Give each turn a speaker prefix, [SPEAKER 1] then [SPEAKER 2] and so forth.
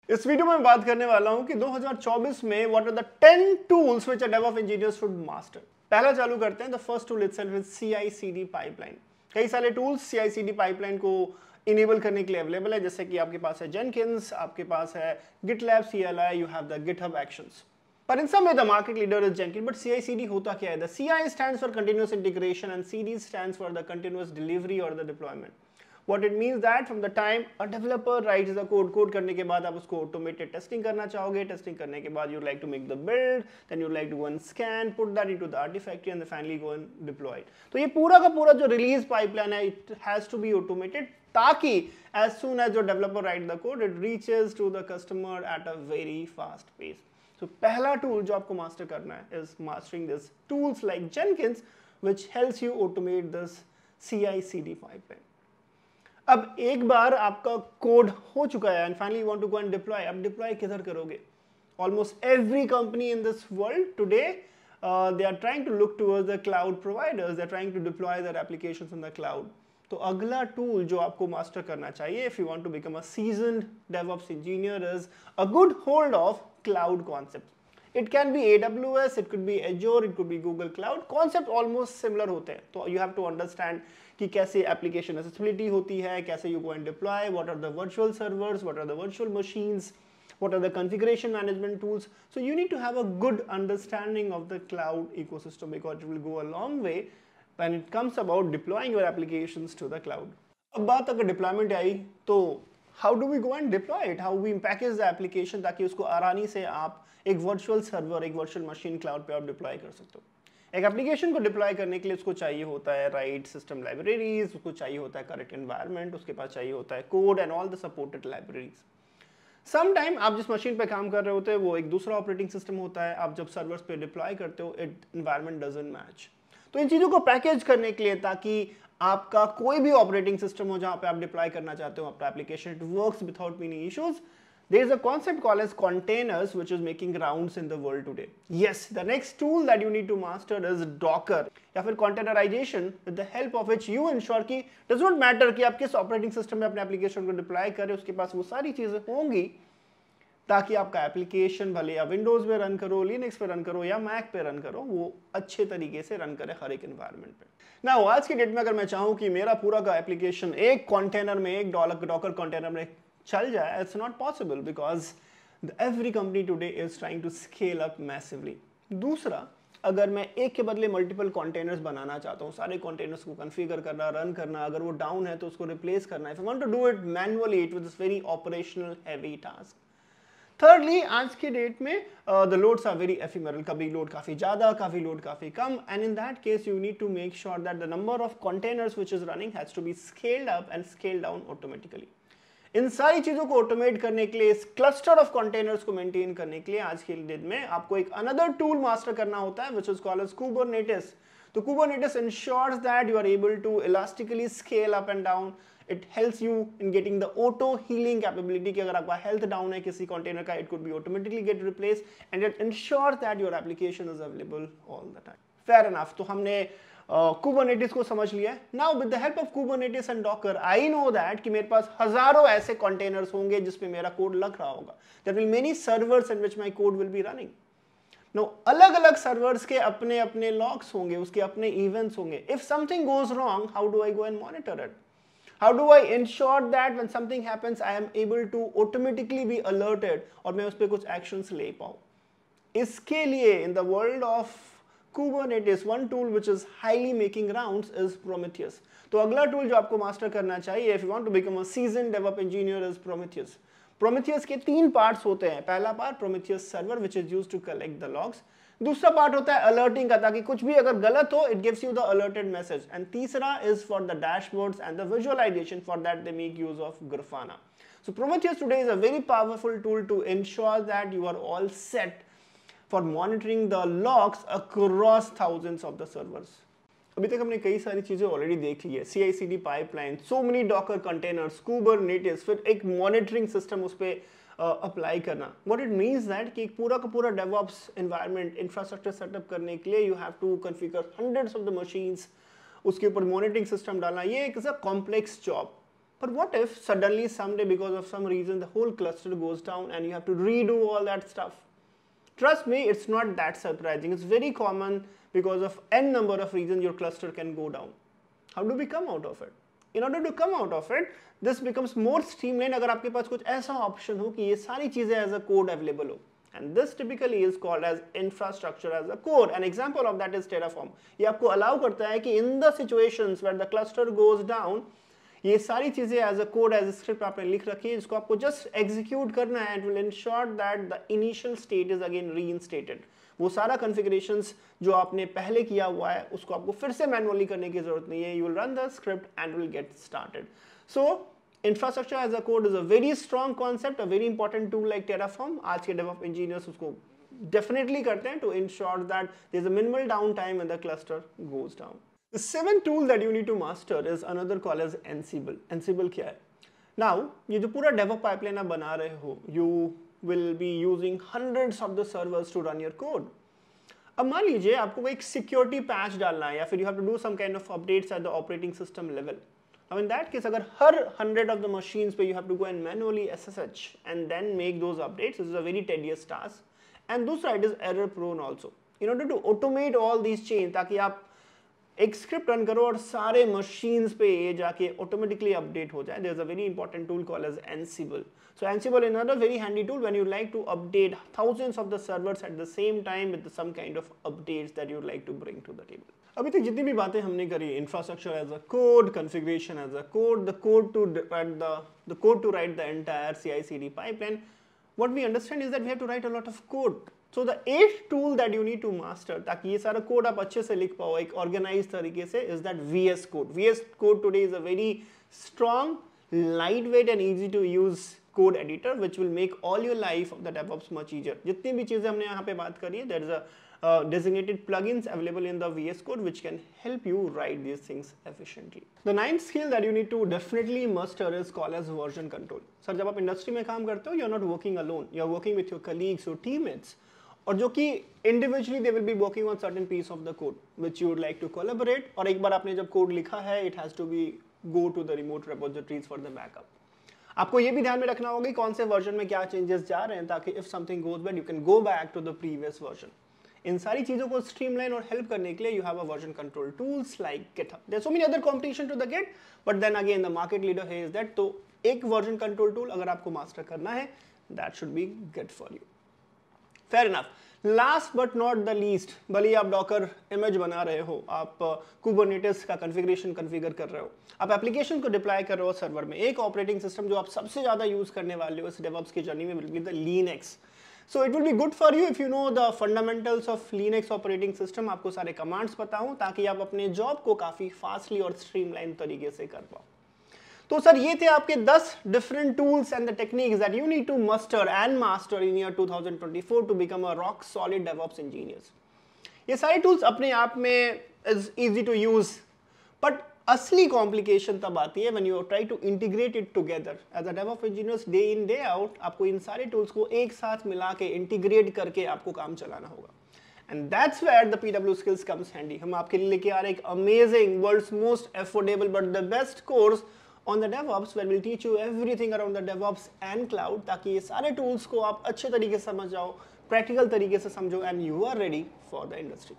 [SPEAKER 1] इस वीडियो में मैं बात करने वाला हूं कि 2024 में what are the 10 tools which a DevOps engineer should master. पहला चालू करते हैं। The first tool itself is CI/CD pipeline. कई सारे टूल्स CI/CD पाइपलाइन को इनेबल करने के लिए अवेलेबल है, जैसे कि आपके पास है Jenkins, आपके पास है GitLab CLI, you have the GitHub Actions। But in some way the market leader is Jenkins, but CI/CD होता क्या है? The CI stands for continuous integration and CD stands for the continuous delivery or the deployment. What it means that from the time a developer writes the code, code करने के बाद आप उसको automated testing करना चाहोगे, testing करने के बाद you like to make the build, then you like to go and scan, put that into the artifactory and then finally go and deploy it. तो ये पूरा का पूरा जो release pipeline है, it has to be automated ताकि as soon as your developer write the code, it reaches to the customer at a very fast pace. So पहला tool जो आपको master करना है is mastering this tools like Jenkins, which helps you automate this CI/CD pipeline. अब एक बार आपका code हो चुका है and finally you want to go and deploy. अब डिप्लॉय किधर करोगे? Almost every company in this world today they are trying to look towards the cloud providers, they are trying to deploy their applications in the cloud. तो अगला tool जो आपको master करना चाहिए if you want to become a seasoned DevOps engineer is a good hold of cloud concept. It can be AWS, it could be Azure, it could be Google Cloud. Concept almost similar होते हैं। तो you have to understand कि कैसे application accessibility होती है, कैसे you go and deploy, what are the virtual servers, what are the virtual machines, what are the configuration management tools. So you need to have a good understanding of the cloud ecosystem because it will go a long way when it comes about deploying your applications to the cloud. अब बात अगर deployment आई तो how do we go and deploy it? How we package the application ताकि उसको आसानी से आप एक वर्चुअल सर्वर, एक वर्चुअल मशीन क्लाउड पे आप डिप्लॉय कर सकते हो। एक एप्लीकेशन को डिप्लॉय करने के लिए उसको चाहिए होता है राइट सिस्टम लाइब्रेरीज, उसको चाहिए होता है करेक्ट एनवायरनमेंट, उसके पास चाहिए होता है code and all the supported libraries. Some time आप जिस मशीन पे काम कर रहे होते हैं वो एक दूसरा ऑपरेटिंग सिस्टम होता है, आप जब सर्वर्स पे डिप्लॉय करते हो इट एनवायरनमेंट डजंट मैच। तो इन चीज़ों को पैकेज करने के लिए ताकि आपका कोई भी ऑपरेटिंग सिस्टम हो जहाँ पे आप डिप्लॉय करना चाहते हो आपका application, it works without many issues. There is a concept called as containers which is making rounds in the world today. Yes, the next tool that you need to master is Docker या फिर containerization with the help of which you ensure कि does not matter कि आप किस operating system में अपने application को deploy करें, उसके पास वो सारी चीजें होंगी ताकि आपका एप्लीकेशन भले आप विंडोज पे रन करो, लिनक्स पे रन करो या मैक पे रन करो, वो अच्छे तरीके से रन करे हर एक एनवायरनमेंट पे। ना आज की डेट में अगर मैं चाहूँ कि मेरा पूरा का एप्लीकेशन एक कंटेनर में, एक डॉकर कंटेनर में चल जाए, it's not possible because every company today is trying to scale up massively. दूसरा, अगर मैं एक के बदले मल्टीपल कंटेनर्स बनाना चाहता हूँ, सारे कंटेनर्स को कॉन्फ़िगर करना, रन करना, अगर वो डाउन है तो उसको रिप्लेस करना, if I want to do it manually, it was very operational heavy task. Thirdly, आज के डेट में the loads are very ephemeral, कभी लोड काफ़ी ज़्यादा, कभी लोड काफ़ी कम, and in that case you need to make sure that the number of containers which is running has to be scaled up and scaled down automatically. इन सारी चीजों को automate करने के लिए, इस क्लस्टर ऑफ कंटेनर्स को maintain करने के लिए आज के दिन में आपको एक अनदर टूल मास्टर करना होता है which is called as Kubernetes. तो Kubernetes ensures that you are able to elastically scale up and down. It helps you in getting the auto healing capability कि अगर आपका हेल्थ डाउन है किसी container का, it could be automatically get replaced and it ensures that your application is available all the time. Fair enough. तो हमने Kubernetes को समझ लिया है। Now with the help of Kubernetes and Docker, I know that कि मेरे पास हजारों ऐसे कंटेनर्स होंगे जिसमें मेरा कोड लग रहा होगा। There will many servers in which my code will be running. Now अलग-अलग सर्वर्स के अपने लॉग्स होंगे, उसके अपने इवेंट्स होंगे। If something goes wrong, how do I go and monitor it? How do I ensure that when something happens, I am able to automatically be alerted और मैं उस पर कुछ actions ले पाऊँ? इसके लिए in the world of Kubernetes, one tool which is highly making rounds is Prometheus. तो अगला टूल जो आपको मास्टर करना चाहिए if you want to become a seasoned DevOps engineer is Prometheus. Prometheus के 3 पार्ट्स होते हैं। पहला part Prometheus server which is used to collect the logs. दूसरा पार्ट होता है अलर्टिंग का ताकि कुछ भी अगर गलत हो it gives you the alerted message. And तीसरा is for the dashboards and the visualization. For that they make use of Grafana. So Prometheus today is a very powerful tool to ensure that you are all set for monitoring the logs across thousands of the servers. अभी तक हमने कई सारी चीजें already देख ली है, CI/CD pipeline, so many Docker containers, Kubernetes, फिर एक मॉनिटरिंग सिस्टम उस पर अप्लाई करना। What it means that कि एक पूरा का पूरा DevOps environment इंफ्रास्ट्रक्चर सेटअप करने के लिए you have to configure hundreds of the machines, उसके ऊपर मॉनिटरिंग सिस्टम डालना, ये एक complex job. But what if suddenly someday, because of some reason, the whole cluster goes down and you have to redo all that stuff? Trust me, it's not that surprising. It's very common because of n number of reasons your cluster can go down. How do we come out of it? In order to come out of it, this becomes more streamlined अगर आपके पास कुछ ऐसा option हो कि ये सारी चीजें as a code available हो. And this typically is called as infrastructure as a code. An example of that is Terraform. ये आपको allow करता है कि in the situations where the cluster goes down, ये सारी चीजें as a code as a script आपने लिख रखी है, इसको आपको just execute करना है and will ensure that the initial state is again reinstated. वो सारा configurations जो आपने पहले किया हुआ है उसको आपको फिर से manually करने की जरूरत नहीं है. You will run the script and will get started. So infrastructure as a code is a very strong concept, a very important tool like Terraform. आज के DevOps engineers उसको definitely करते हैं to ensure that there is a minimal downtime when the cluster goes down. The seventh tool that you need to master is another called as Ansible. Ansible क्या है? Now ये जो पूरा DevOps pipeline आप बना रहे हो, you will be using hundreds of the servers to run your code. अब मान लीजिए आपको कोई एक security patch डालना है या फिर you have to do some kind of updates at the operating system level. Now in that case, अगर हर 100 of the machines पे you have to go and manually SSH and then make those updates, this is a very tedious task. And दूसरा it is error prone also. In order to automate all these chains ताकि आप एक script run करो और सारे machines पे ये जाके ऑटोमेटिकली अपडेट हो जाए, there is a very important tool called as Ansible. So Ansible is another very handy tool when you like to update thousands of the servers at the same time with some kind of updates that you like to bring to the table. अभी तक जितनी भी बातें हमने करी, infrastructure as a code, configuration as a code, the code to write the entire CI/CD pipeline, what we understand is that we have to write a lot of code. So the eighth tool that you need to master ताकि ये सारा code आप अच्छे से लिख पाओ एक organise तरीके से is that VS Code. VS Code today is a very strong, lightweight and easy to use code editor which will make all your life of the DevOps much easier. जितनी भी चीजें हमने यहाँ पे बात करी है, there is a designated plugins available in the VS Code which can help you write these things efficiently. The ninth skill that you need to definitely master is called as version control. Sir जब आप industry में काम करते हो, you are not working alone. You are working with your colleagues, your teammates. और जो कि individually they will be working on certain piece of the code which you would like to collaborate. और एक बार आपने जब कोड लिखा है, it has to be go to the remote repositories for the backup. आपको ये भी ध्यान में रखना होगा कि कौन से वर्जन में क्या चेंजेस जा रहे हैं ताकि if something goes bad you can go back to the previous version. इन सारी चीजों को स्ट्रीमलाइन और हेल्प करने के लिए you have a version control tools like GitHub. There are so many other competition to the Git, but then again the market leader here is that. तो एक version control tool अगर आपको master करना है, that should be good for you. Fair enough. Last but not the least, भले आप Docker image बना रहे हो, आप Kubernetes का कॉन्फ़िगरेशन कॉन्फ़िगर कर रहे हो, आप एप्लीकेशन को डिप्लॉय कर रहे हो सर्वर में, एक ऑपरेटिंग सिस्टम जो आप सबसे ज़्यादा यूज़ करने वाले हो इस डेवऑप्स की जर्नी में will be the Linux. So it will be good for you if you know the fundamentals of Linux operating system. आपको सारे कमांड्स पता हो ताकि आप अपने जॉब को काफ़ी फास्टली और स्ट्रीमलाइन तरीके से कर पाओ. तो सर ये थे आपके 10 different tools and the techniques that you need to muster and master in year 2024 to become a rock solid DevOps engineers. ये सारे tools अपने आप में is easy to use, but असली complication तब आती है when you try to integrate it together. As a DevOps engineers day in day out आपको इन सारे tools को एक साथ मिला के integrate करके आपको काम चलाना होगा. And that's where the PW skills comes handy. हम आपके लिए लेके आ रहे हैं एक amazing, world's most affordable but the best course on the DevOps where we'll teach you everything around the DevOps and cloud ताकि ये सारे tools को आप अच्छे तरीके से समझ जाओ, practical तरीके से समझो and you are ready for the industry.